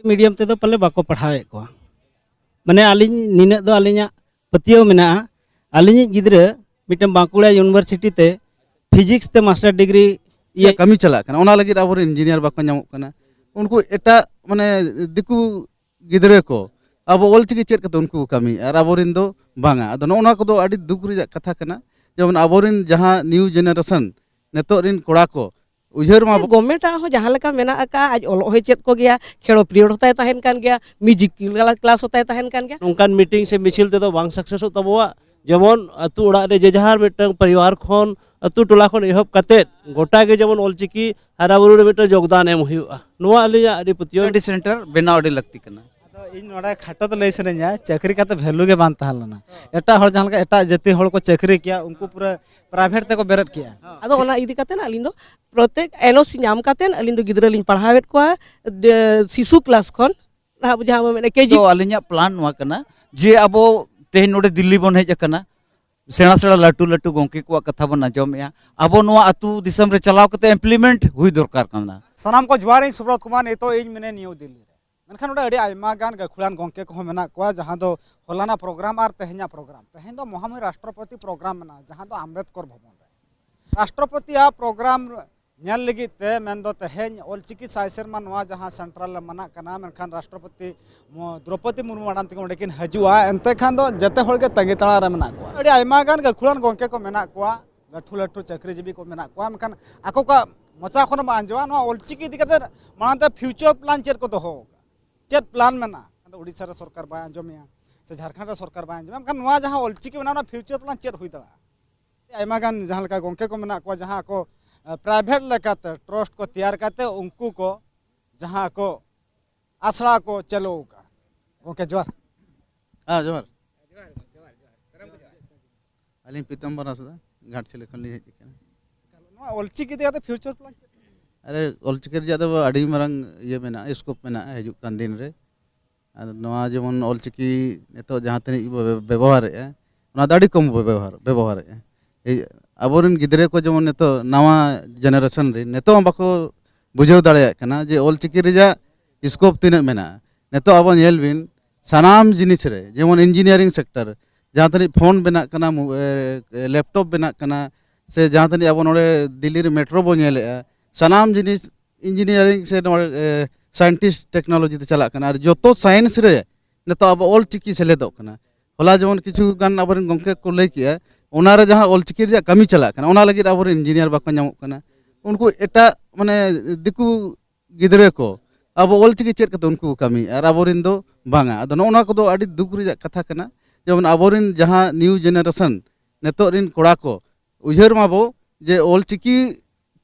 medium ते पले बाको पढ़ावे को माने आलिन निना दो आलिना पतियो मेना आलिनी गिद्रे मिटन बांकुड़ा यूनिवर्सिटी ते फिजिक्स ते मास्टर डिग्री ये कमी चला कना ओना लगी अब इंजीनियर बाको नामो कना उनको एटा माने दिकु गिद्रे को अब ओलचिकी चेक कते उनको कमी और अबोरिन दो बांगा अदो नोना को दो अडी दुख रिजा कथा कना जेमन अबोरिन जहां न्यू जेनरेशन नेतो रिन कोड़ा को उजर मा गवर्नमेंट हो जहां लेका मेना का आज ओलो हो चेत को गया खेलो पीरियड होता है तहन कान गया म्यूजिक क्लास होता है तहन कान गया उनकान मीटिंग से मिছিল ते दो बांग सक्सेस तबवा जेमन अतु उड़ा रे जेजहार मिटन परिवार खन अतु टोला खन एहब कते गोटा के जेमन ओलचिकी हाराबुरु रे मिटन योगदान एम हुआ नोआ अलिया अडी पतियो सेंटर बेनाव अडी लगती कना इन नोडा खाटो तो लई सरे냐 चाकरी काते वैल्यू के बान तहलना एटा हर जहां एटा जाति हर को चाकरी किया उनको पूरा प्राइवेट ते को बेरत किया अदो ओना इदी काते ना अलिन दो प्रत्येक एनओसी नाम काते अलिन दो गिद्रा लिन पढ़ावेत को शिशु क्लास खन ना जहां में केजी तो अलिया प्लान नुआ कना जे अबो तेह नोडे दिल्ली बन हेज कना सेना सेना लाटू लाटू गोंके को कथा बन आजमेया अब अतु दिसम रे चलाव कते इम्प्लीमेंट हुई दरकार कना सनाम को जुआर सुब्रत कुमार ने तो इन मने न्यू दिल्ली मनखान नोडे अड़ी आयमा गान गखुलान गोंके को मेना को जहां दो होलाना प्रोग्राम और तेहना प्रोग्राम तेहन दो महामहिम राष्ट्रपति प्रोग्राम मेना जहां दो अम्बेडकर भवन रे राष्ट्रपति आ प्रोग्राम नेल लगी ते मेन दो तेहन ओलचिकी साइसरमा नवा जहां सेंट्रल मना कना मनखान राष्ट्रपति द्रौपदी मुर्मू मैडम तक ओंडेकिन हजुआ एनते खान दो जते होल के तंगी तळा रे मेना को अड़ी आयमा गान गखुलान गोंके को मेना को लठू लठू चाकरीजीवी को मेना को मनखान आको का मचा खन मा अंजवा नवा ओलचिकी दिकते मानते फ्यूचर प्लान चेर को दो चेत प्लान मेना उड़ीसा रे सरकार बाय आंजमिया से झारखंड रे सरकार बाय आंजमिया एनखान नवा जहां ओलचिकी मेना फ्यूचर प्लान चेत हुई दड़ा आयमा गान जहां लका गोंके को मेना को जहां को प्राइवेट लेकाते ट्रस्ट को तैयार करते उनको को जहां को आसरा को चलो का गोंके जोहार हां जोहार अलिन पीतम्बर आसदा घाटशिले खन ली नवा ओलचिकी दियाते फ्यूचर प्लान अरे ओलचिकी जादो अड़ी मारंग ये मेना स्कोप मेना हजु कान दिन रे नवा जेमन ओलचिकी नेतो जहां तनी व्यवहार है ओना दाड़ी कम व्यवहार है अबोरिन गिद्रे को जेमन नेतो नवा जेनरेशन रे नेतो बाको बुझाव दाड़े कना जे ओलचिकी रेजा स्कोप तिना मेना नेतो अब नेल बिन सानाम जिनिस रे जेमन इंजीनियरिंग सेक्टर जहां तनी फोन बेना कना लैपटॉप बेना कना से जहां तनी अब नोडे दिल्ली रे मेट्रो बो नेले सानाम जिनिस इंजीनियरिंग से साइंटिस्ट टेक्नोलॉजी ते चला कना जो तो साइंस रे नेतो अब ओलचिकी सेलेदो कना होला जेमन किछु गान अबरन गोंके को लई किया ओना रे जहां ओलचिकी रे कमी चला कना ओना लगी अब इंजीनियर बाको नामो कना उनको एटा माने दिकु गिद्रे को अब ओलचिकी चेक कते उनको कमी और अबोरिन दो बांगा अदो नोना को दो अडी दुख रिजा कथा कना जेमन अबोरिन जहां न्यू जेनरेशन नेतो रिन कोड़ा को उजर माबो जे ओलचिकी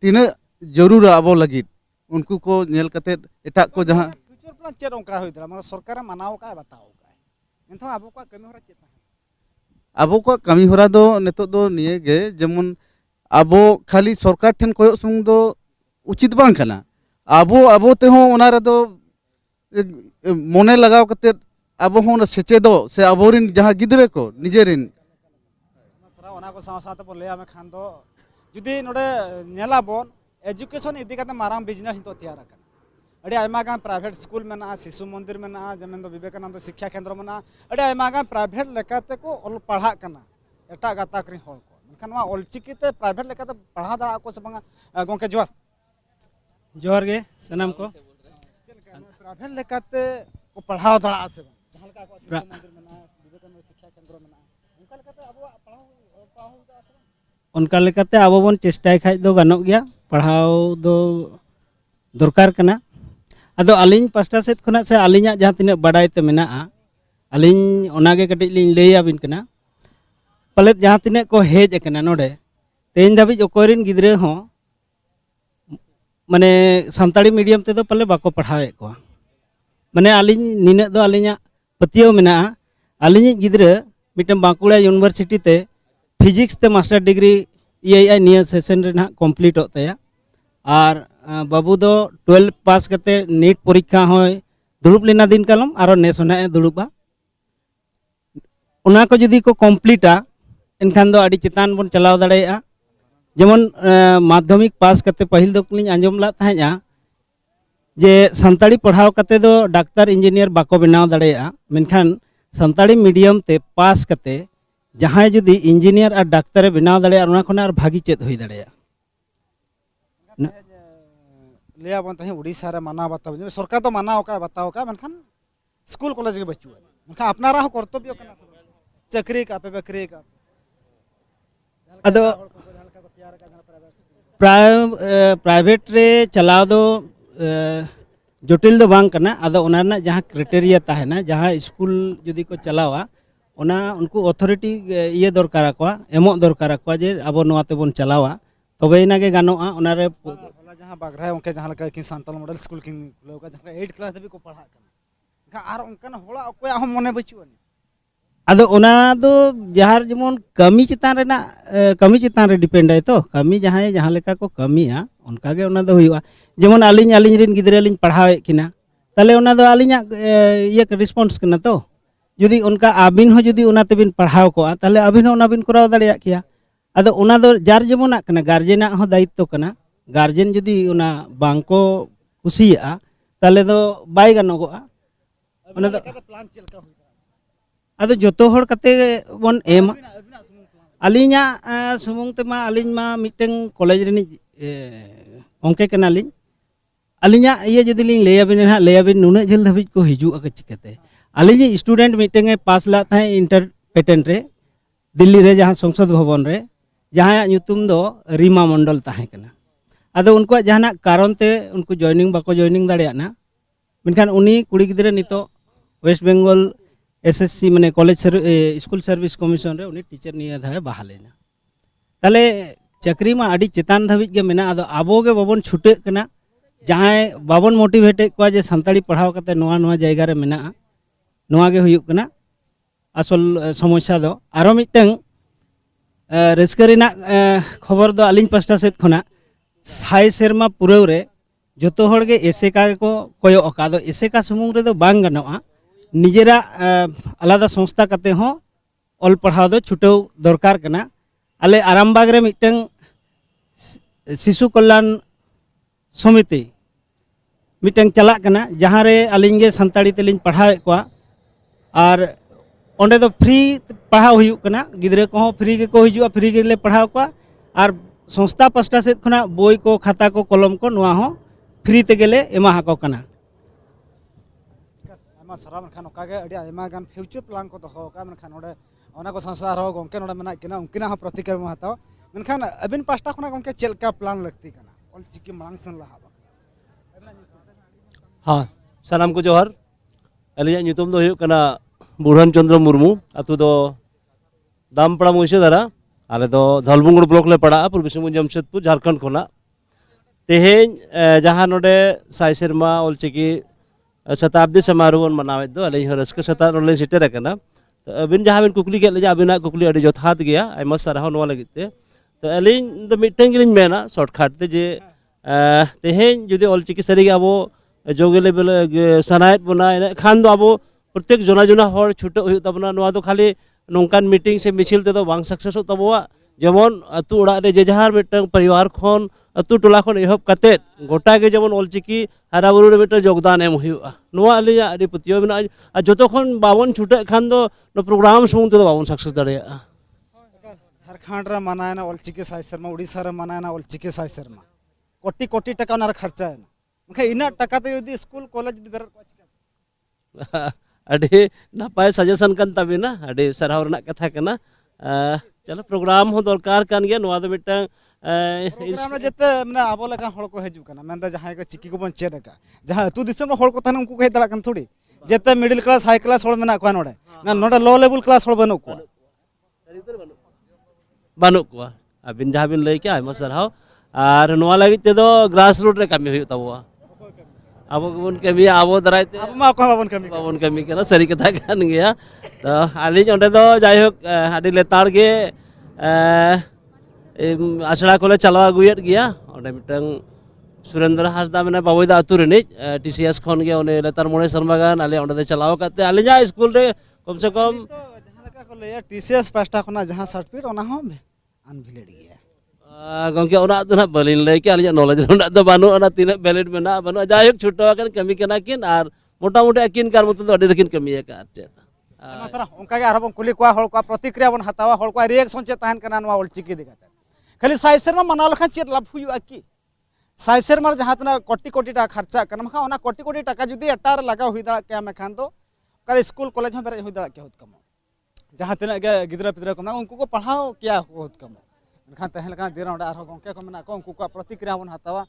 तिना जरूर अब लगी उनको को नेल कते एटा को जहां फ्यूचर प्लान चेत ओंका होई दरा मतलब सरकार मनाव का बताओ का एनथो अब को कमी होरा चेत अब को कमी होरा दो नेतो दो निये गे जेमन अब खाली सरकार ठन कोयो सुंग दो उचित बांग कना अब ते हो ओना रे दो मोने लगाव कते अब हो सेचे दो से अबोरिन जहां गिद्रे को निजेरिन सरा ओना को साथ साथ बोले आमे खान दो जुदी नोडे नेला बोन एजुकेशन इदी काते मारांग बिजनेस तो तैयार करना अड़ी आयमा गान प्राइवेट स्कूल में शिशु मंदिर में जमें दो विवेकानंद शिक्षा केंद्र में अड़ी आयमा गान प्राइवेट लेकाते को ऑल पढ़ा करना एटा गाताक रे होल को मनखान वा ओलचिकी ते प्राइवेट लेकाते पढ़ा दड़ा को से बंगा गोंके जोहार जोहार गे सनाम को प्राइवेट लेकाते को पढ़ा दड़ा से जहां का को शिशु मंदिर में विवेकानंद शिक्षा केंद्र में उनका लेकाते अब पढ़ाओ उनका लेकाते अब बन चेष्टाय खाज दो गानोग गया पढ़ाव दो दरकार कना अदो अलिन पास्टा सेट खना से अलिना जहां तिना बडाय ते मेना अलिन ओनागे कटिज लिन लई आबिन कना पले जहां तिना को हेज कना नोडे तेन धाबी ओकोरिन गिद्रे हो माने सानताड़ी मीडियम ते दो पले बाको पढ़ावे को माने अलिन निना दो अलिना पतियो मेना अलिन गिद्रे मिटन बांकुड़ा यूनिवर्सिटी ते फिजिक्स ते मास्टर डिग्री ये निया सेशन रे ना कंप्लीट होता है और बाबू दो 12 पास करते नीट परीक्षा होय दुरुब लेना दिन कलम आरो नेस होना दुरुबा उना को जदी को कंप्लीटा इनखान दो अड़ी चितान बन चलाव दाड़ेया जेमन माध्यमिक पास करते पहिल दो कुलिन आंजम ला ताहेया जे संताड़ी पढ़ाव कते दो डाक्टर इंजीनियर बाको बनाव दाड़ेया मेनखान संताड़ी मीडियम ते पास कते जहां जुदी इंजीनियर और डाक्टर बनाव दाड़ेया उना खना और भागी चेत हुई दाड़ेया लिया बन तहे उड़ीसा रे माना बताव सरकार तो माना का बताव का मनखान स्कूल कॉलेज के बच्चू मनखान अपनारा हो कर्तव्य कना चाकरी का पे बकरी का अदो प्राइवेट रे चलाव दो जटिल दो बांग कना अदो उना रना जहां क्राइटेरिया ताहेना जहां स्कूल जुदी को चलावा उना उनको अथॉरिटी ये दरकार को एमो दरकार को जे अब नोआ तेबन चलावा तबे इना के गानोआ उना रे होला जहां बागरा उनके जहां लका कि संतल मॉडल स्कूल किन खुलेव का जहां 8 क्लास दबी को पढ़ा कना आर उनकन होला अकोया हम मने बचुआ अदो उना दो जहार जेमन कमी चितान रे डिपेंड है तो कमी जहां लेका को कमिया उनका के उना दो हुआ जेमन आलिन रिन गिदरे लिन पढ़ावे किना ताले उना दो आलिना ये रिस्पांस कना तो जुदी उनका आबिन हो जुदी उना तेबिन पढ़ाव को ताले आबिन हो उना बिन कराव दाड़िया किया अदो उना दो जार जेमना कना गार्जेना हो दायित्व कना गार्जेन जुदी उना बांको कुसिया ताले दो बाय गानोगोआ उना दो प्लान चलका हुई अदो जोतो हर कते बन एम अलिना सुमुंग तेमा अलिन मा मिटें कॉलेज रिनी ओंके कना लिन अलिना ये जदि लिन लेयाबिन नुना झेल धबिज को हिजू अके चिकते अलिन स्टूडेंट मिटें पास ला था इंटर पेटेंट रे दिल्ली रे जहां संसद भवन रे जहां ᱧᱩᱛᱩᱢ दो रीमा मंडल ताहे कना अदो उनको जहां कारण ते उनको जॉइनिंग बाको जॉइनिंग दाड़िया ना मेनखान उनी कुड़ी गिदरे नितो वेस्ट बेंगल एसएससी माने कॉलेज स्कूल सर्विस कमीशन रे उनी टीचर निया धाय बहालेना ताले चाकरी मा आडी चेतान धाबिज गे मेना अदो आबो गे बाबन छुटे कना जहां बाबन मोटिवेट को जे संताड़ी पढ़ाव कते नोआ नोआ जायगा रे मेना नोआ गे हुयुक कना असल समस्या दो आरो मिटeng रेस्करिना खबर दो आलिन पास्टा सेत खना साई सेरमा पुरव रे जोतो हर गे एसेका को कोयो अका दो एसेका सुमुंग रे दो बांग गनोआ निजेरा आलादा संस्था कते हो ऑल पढ़ाव दो छुटो दरकार कना आले आरामबाग रे मिटeng शिशु कल्याण समिति मिटeng चला कना जहां रे आलिन गे संताड़ी तेलिन पढ़ावे को और ओंडे दो फ्री पढ़ाव हुयुक कना गिदरे को फ्री के को हिजुआ फ्री के ले पढ़ाव को और संस्था पास्टा सेत खना बोई को खाता को कलम को नोआ हो फ्री ते गेले एमा हाको कना आमा सरा मनखान ओकागे अडी आयमा गान फ्यूचर प्लान को दोहो का मनखान ओडे ओना को संसार हो गोंके नोडे मना किना उनकिना हो प्रतिक्रिया हताओ मनखान अबिन पास्टा खना गोंके चेलका प्लान लगती कना ऑल चिकी मांग सन लहा हाँ सानाम को जोहर अलिया ᱧᱩᱛᱩᱢ दो हुयुक कना बुरहान चंद्र मुर्मू अतु दो दामपड़ा मुइसे दारा आले दो धलबुंगुड़ ब्लॉक ले पड़ा पूर्वी सिंहभूम जमशेदपुर झारखंड खोना तेहेñ जहां नोडे साई सेरमा ऑलचिकी शताब्दी समारोह मनावे दो अलिñ रस्क सता नोले सिटेर कना तो अबिन जहां बिन कुकली के ले अबिना कुकली अडी जथात गया आयमा साराह नोवा लगिते तो अलिñ दो मिटें गिलिñ मेना शॉर्टकट ते जे तेहेñ जुदी ऑलचिकी सरी अबो जोगे लेवल सनायत बना खान दो अबो प्रत्येक जना जना हर छुटे हुई तबना नोआ तो खाली नौकान मीटिंग से मिছিল ते तो बांग सक्सेस तबवा जेमन अतु उड़ा रे जे जहार मिटन परिवार खन अतु टोला खन एहब कते गोटा के जेमन ऑलचिकी हाराबुरु रे मिटन योगदान एम हुआ नोआ अलिया अडी पतियो बिना आ जतो खन बावन छुटे खान दो नो प्रोग्राम सुमुंग ते बावन सक्सेस दड़े झारखंड रे मनायना ऑलचिकी साई शर्मा उड़ीसा रे मनायना ऑलचिकी साई शर्मा कोटी कोटी टका ना खर्चा है ना इना टका ते यदि स्कूल कॉलेज बेर अड़ी नपाय सजेशन कन तबिना अड़ी सरहाव रना कथा कना चलो प्रोग्राम हो दरकार कान गया नोआ दो मिटा प्रोग्राम रे जते माने आबो लेका हड़ को हेजु कना मेन जहां को चिकी को बन चेड का जहां अतु दिसम हड़ को थाने उनको कहे दला कन थोड़ी जते मिडिल क्लास हाई क्लास हड़ मेना को नोडे ना नोडे लो लेवल क्लास हड़ बनो को बानु को अबिन जहां बिन लई के आयमा सरहाव और नोआ लगी ते दो ग्रास रूट रे कमी हुई तबवा अब बन कमी अब दारायते अब मा को बाबन कमी कना सरी कथा कान गया तो आलिज ओंडे दो जायहोक आडी लेतार गे आसड़ा कोले चलाव अगुयेद गया ओंडे मिटंग सुरेंद्र हासदा मेना बाबोयदा अतु रेनि टीसीएस खन गे ओने लेतार मोड़े शर्मा गान आले ओंडे चलाव काते आलिजा स्कूल रे कम से कम जहां लका को लेया टीसीएस पास्टा खना जहां सर्टिफिकेट ओना हो अनभिलेड गया गंके उना तो ना बलिन लय के आलिया नॉलेज उना तो बानु अना तीन बैलेट में ना बानु जायक छुट्टा कन कमी कना किन आर मोटा मोटा अकिन कार मत तो अडी रकिन कमी का चे सर उनका आरो बन कुली को हल को प्रतिक्रिया बन हतावा हल को रिएक्शन चे तहन कना नवा ऑलचिकी दिखाते खाली साइ सेरमा मनाव लखा चे लाभ हुआ की साइ सेरमा जहां तना कोटी कोटी टाका खर्चा कना मखा ओना कोटी कोटी टाका जुदी अटार लगा हुई दड़ा के मेखान दो का स्कूल कॉलेज में बेरे हुई दड़ा के होत कम जहां तना गे गिदरा पिदरा को ना उनको को पढ़ाओ क्या होत कम एनखान तहन लखा दिरा ओडा आरो गंके को मना को उनको को प्रतिक्रिया बन हतावा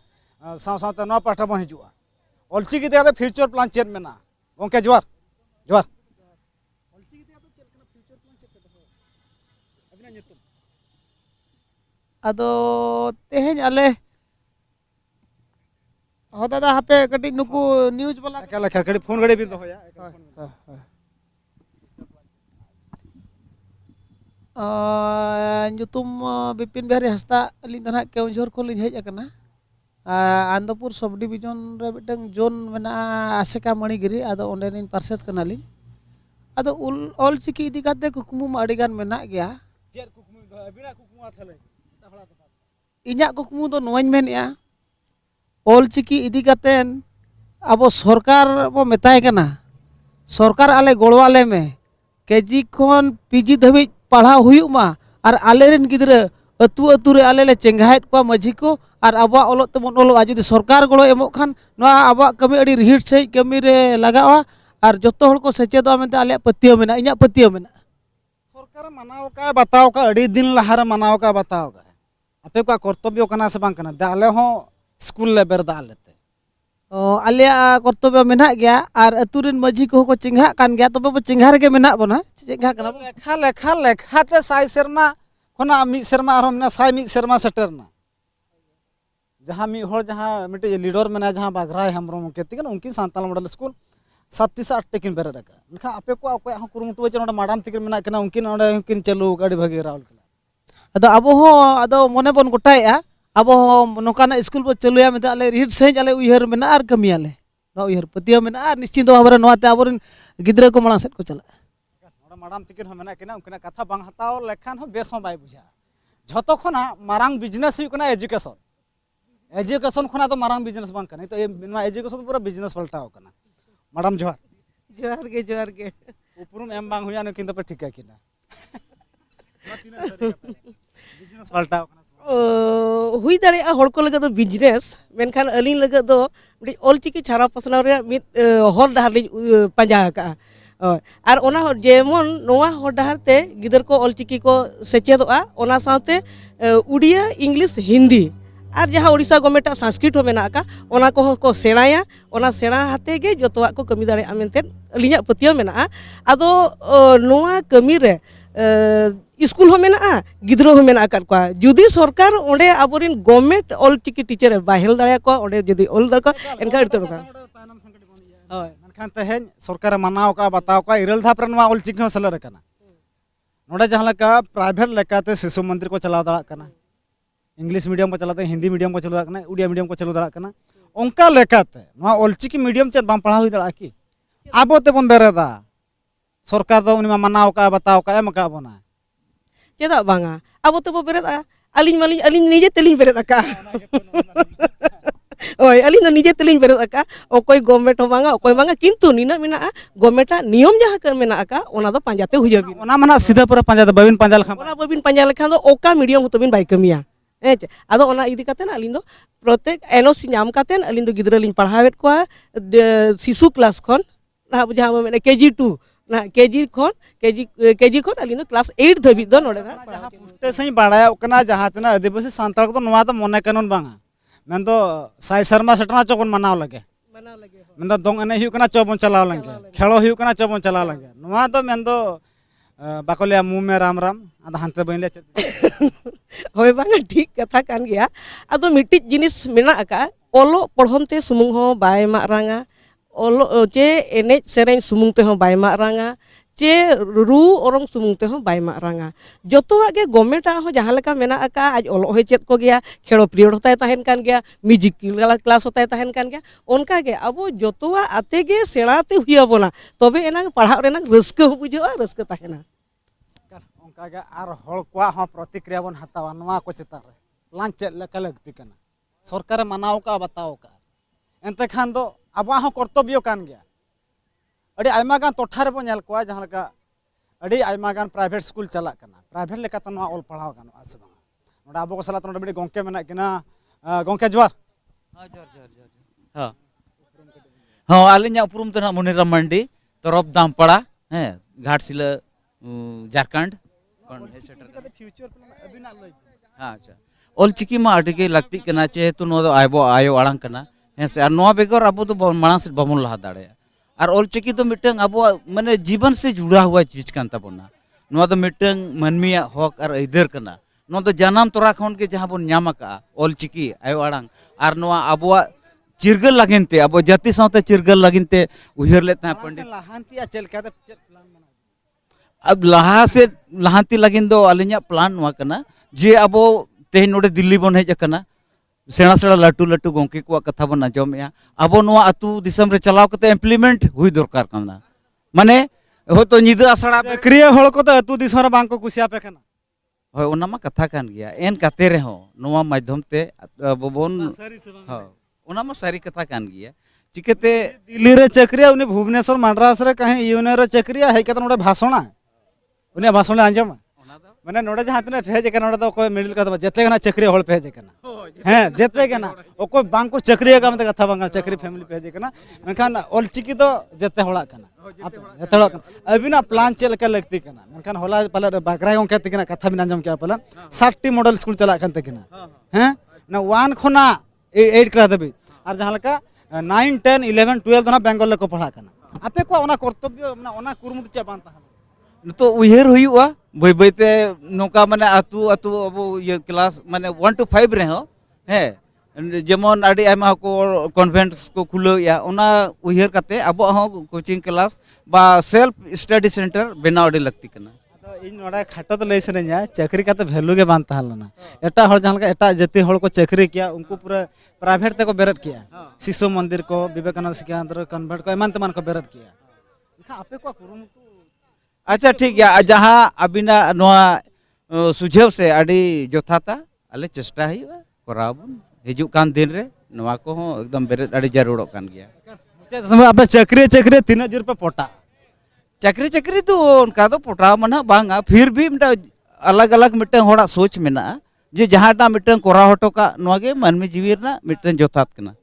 साव साव त नवा पाठा बन हिजुआ ऑलचिकी दिया फ्यूचर प्लान चेत मेना गंके जोहार जोहार अदो तेहेज आले हो दादा हापे कटी नुकु न्यूज वाला क्या लखा कड़ी फोन गड़ी भी तो होया nyutum Bipin Biari Hasta alin tanah Keonjhor ko lin hej akana Andopur sub division re mitang zone mena Aseka Manigiri ado onde nin parset kanalin ado ol chiki idi kate kukmu ma adigan mena gya चेर कुकमु बिना कुकमु आथले inya kukmu do noain men ya ol chiki idi katen abo sarkar bo metai kana sarkar ale golwale me keji khon piji dhabij पढ़ा हुई मा और आलेरन गिद्रा अतु अतु रे आले ले चेंगाहेत को माझी को और आबा ओलोत तमन ओलो जुदी सरकार गलो एमो खान नवा आबा कमी अडी रिहिट सही कमी रे लगावा और जतो हल को सेचेदवा मेनते आले पतियो मेना इnya पतियो मेना सरकार मनाव का बताओ का अड़ी दिन लहार मनाव का बताओ का आपे का कर्तव्य कना से बांग कना दाले हो स्कूल ले बेर दाल लेते आलिया कर्तव्य मेना गया और अतुरिन माझी को चिंघा कान गया तबे बो चिंघा रे मेना बना चिंघा कना लेखा लेखा लेखा ते साइ सेरमा खना मी सेरमा आरो मना साइ मी सेरमा सेटरना जहां मी होर जहां मिटे लीडर मेना जहां बागराय हमरो के तिगन उनकी सांताल मॉडल स्कूल 7 से 8 टिकिन बेरे रका नखा आपे को अकोय हम कुरुमुटु चनोडा माडाम तिगिन मेना कना उनकी नोडे उनकिन चलू गाड़ी भागे राहुल अदो अबो हो अदो मने बन गोटाया अब नौकाना स्कूल बो चलुया में आले रिहिट सही आले उयहर में आर कमी आले न उयहर पतिया में आर निश्चिंत भाबरे नवाते आबोरिन गिद्रा को माड़ा सेट को चला नोडा माडाम तिकिन हम मेना केना उनकिना कथा बांग हताओ लेखान हो बेस हो बाय बुझा झतो खना मारांग बिजनेस हुई कना एजुकेशन एजुकेशन खना तो मारांग बिजनेस बांग कना तो ए एजुकेशन पूरा बिजनेस पलटाओ कना मैडम जोहार जोहार के उपरुम एम बांग हुया न किन पे ठीक है किना बिजनेस पलटाओ कना हुई दाड़े हर को लगे बिजनेस मेनखान अली लगे दो ऑलचिकी छारा पसनाव रे मिट हर डाहर लिं पांजा का और ओना जेमन नोआ हर डाहर ते गिदर को ऑलचिकी को सेचेदोआ ओना साथे उड़िया इंग्लिश हिंदी और जहाँ ओडिशा गवर्नमेंट संस्कृत हो मेना का ओना को सेणाया ओना सेणा हाते गे जतोआ को कमी दाड़े मेनते अलिया पतिया मेना आदो नोआ कमी रे स्कूल हो मेना गिद्रो हो मेना कर को जुदी सरकार ओंडे आबोरिन गवर्नमेंट ऑलचिकी टीचर बाहेल दाड़े को ओंडे जुदी ऑल दर को एनका इतो का होय मनखान तहेन सरकार मनाव का बताव का इरल धाप रनवा ऑलचिकी हो सलर कना नोडे जहां लका प्राइवेट लेकाते शिशु मंदिर को चलाव दाड़ा कना इंग्लिश मीडियम को चलाते हिंदी मीडियम को चलाव कना उड़िया मीडियम को चलाव दाड़ा कना ओंका लेकाते नवा ऑलचिकी मीडियम चेत बाम पढ़ा हुई दाड़ा की आबो ते बन बेरेदा सरकार दो उनी मनाव का बताव का एम का बना चेदा बांगा अब तो बेरेदा अलिन मालिन अलिन निजे तेलिन बेरेदा का ओय अलिन तो निजे तेलिन बेरेदा का ओकोय गवर्नमेंट हो बांगा ओकोय बांगा किंतु निना मेना गवर्नमेंट नियम जहां कर मेना का ओना दो पांजाते हुजबी ओना मना सीधा पूरा पांजा दो बबिन पांजा लखा ओना बबिन पांजा लेखान दो ओका मीडियम हो तबिन बाय कमिया आदो ओना इदी कातेन अलिन दो प्रत्येक एनओसी नाम कातेन अलिन दो गिदरा लिन पढ़ावेत को शिशु क्लास खन ना बुझा में केजी 2 ना केजी खन अलिन क्लास 8 धबी दो नोडे जहां पुष्टे सही बाड़ाया ओकना जहां तना आदिवासी सांताल को नवा तो मने कानून बांगा मेन तो साइ शर्मा सेटना चोबन मनाव लगे मेन तो दोंग एने हुई कना चोबन चलाव लगे खेलो हुई कना चोबन चलाव लगे नवा तो मेन तो बाकोलिया मुंह में राम राम आदा हानते बइले होय बांगा ठीक कथा कान गया आदो मिट्टी जिनिस मेना का ओलो पढ़मते सुमुंग हो बाय मारांगा ओलो चे एने सेरेन सुमुंग ते हो बाय मारांगा चे रू ओरंग सुमुंग ते हो बाय मारांगा जतोवा गे गवर्नमेंट हो जहां लेका मेना का आज ओलो हो चेत को गया खेलो पीरियड होता तहन कान गया म्यूजिक क्लास होता तहन कान गया उनका गे अब जतोवा आते गे सेणाते हुई बोना तबे एना पढ़ा रेना रस्क हो बुझा रस्क तहना उनका गे आर हल को प्रतिक्रिया बन हतावा नवा को चेता रे प्लान चेक लेका लगती कना सरकार मानाव का बताओ का एनते खान दो आबा हो कर्तव्य कान गया अड़ी आयमा गान टोठा रे बो नेल कोआ जहां लका अड़ी आयमा गान प्राइवेट स्कूल चला कना प्राइवेट लेका त नवा ऑल पढ़ाव गानो आसे बा नोडा आबो को सला त नोडा बिडी गोंके मेना किना गोंके जवार हाँ हाँ आलिंग उपरूम तो मुनीराम मंडी तरफ दामपड़ा हैं घाटशिला झारखंड फ्यूचर प्लान अबिना लई हाँ अच्छा ऑलचिकी मा अड़ी के लगती कना जेहेतु नो दो आयबो आयो आड़ांग कना हैं से नवा बेगर अब तो मांग से बाबन लहा दाड़े और ऑलचिकी तो मिटंग अब माने जीवन से जुड़ा हुआ चीज कान ताबोना नवा तो मिटंग मनमिया हक और इधर कना नो तो जन्म तोरा खन के जहां बन ᱧᱟᱢ ᱟᱠᱟᱜᱼᱟ ऑलचिकी आयो आड़ांग और नवा अबवा चिरगल लगिनते अब जाति सावते चिरगल लगिनते उहर लेता पंडित लाहांतिया चल का चेक प्लान बना अब लहा से लहांती लगिन दो अलिया प्लान नवा कना जे अब तेहन नोडे दिल्ली बन हेज कना सेड़ा सेड़ा लाटू लाटू गोंके को कथा बन आजमेया अब नवा अतु दिसम रे चलाव कते इम्प्लीमेंट हुई दरकार कना माने होतो निदा आसड़ा सक्रिय होल को तो अतु दिसम रे बांग को कुसिया पे कना होय ओना मा कथा कान गया एन काते रे हो नवा माध्यम ते अब बोन हां ओना मा सारी कथा कान गया चिकते दिल्ली रे चक्रिया उनी भुवनेश्वर मद्रास रे कहे यूने रे चक्रिया है कत नोडे भाषणा उनी भाषण आंजम माने नोडे जहां तने फेज के नोडे तो कोई मिडिल का जते कना चक्रिया होल फेज कना हैं जते कना ओको बांग को चक्रिया का मत कथा बांग चक्री फैमिली फेज कना मनखान ऑलचिकी तो जते होड़ा कना जते होड़ा कना अबिना प्लान चेल के लगती कना मनखान होला पले बागराय ओंके तकना कथा बिना आंजम के पले 60 मॉडल स्कूल चला कन तकना हैं ना 1 खना 8 क्लास दबी और जहां लका 9 10 11 12 ना बेंगल को पढ़ा कना आपे को ओना कर्तव्य ओना कुरमुट चे बान ताहा तो उहर हुआ बई बईते नौका माने आतु आतु अब ये क्लास माने 1 to 5 रे हो है जेमन आडी आयमा को कन्वेंट को खुलो या ओना उहर कते अब हो कोचिंग क्लास बा सेल्फ स्टडी सेंटर बेना अडी लगती कना तो इन नोडा खाटो तो लई सरे냐 चाकरी का तो वैल्यू के बान ताहलना एटा हर जहां लका एटा जति हर को चाकरी किया उनको पूरा प्राइवेट ते को बेरत किया शिशु मंदिर को विवेकानंद शिक्षा केंद्र कन्वर्ट को एमान तमान को बेरत किया इनका आपे को कुरुमुटु अच्छा ठीक है जहाँ अबिना नोआ सुझाव से अड़ी जोथाता अले चेष्टा हुआ कराबन हिजु कान दिन रे नोआ को हो एकदम बेरे अड़ी जरूर कान गया समय आपे चाकरी चाकरी 3 जोर पे पोटा चक्री चक्री तो उनका तो पोटा मना बांगा फिर भी मिटा अलग अलग मिटन होड़ा सोच मेना जे जहांटा मिटन कोरा हटो का नोआ के मनमी जीवी ना मिटन जोथात कना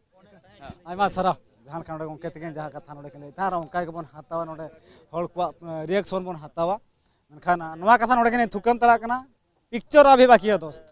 आयमा सरा जहां का नोडे गोंके तके जहां कथा नोडे कने तार ओंका के बन हातावा नोडे हल को रिएक्शन बन हातावा मनखान नोआ कथा नोडे कने थुकम तला कना पिक्चर अभी बाकी है दोस्त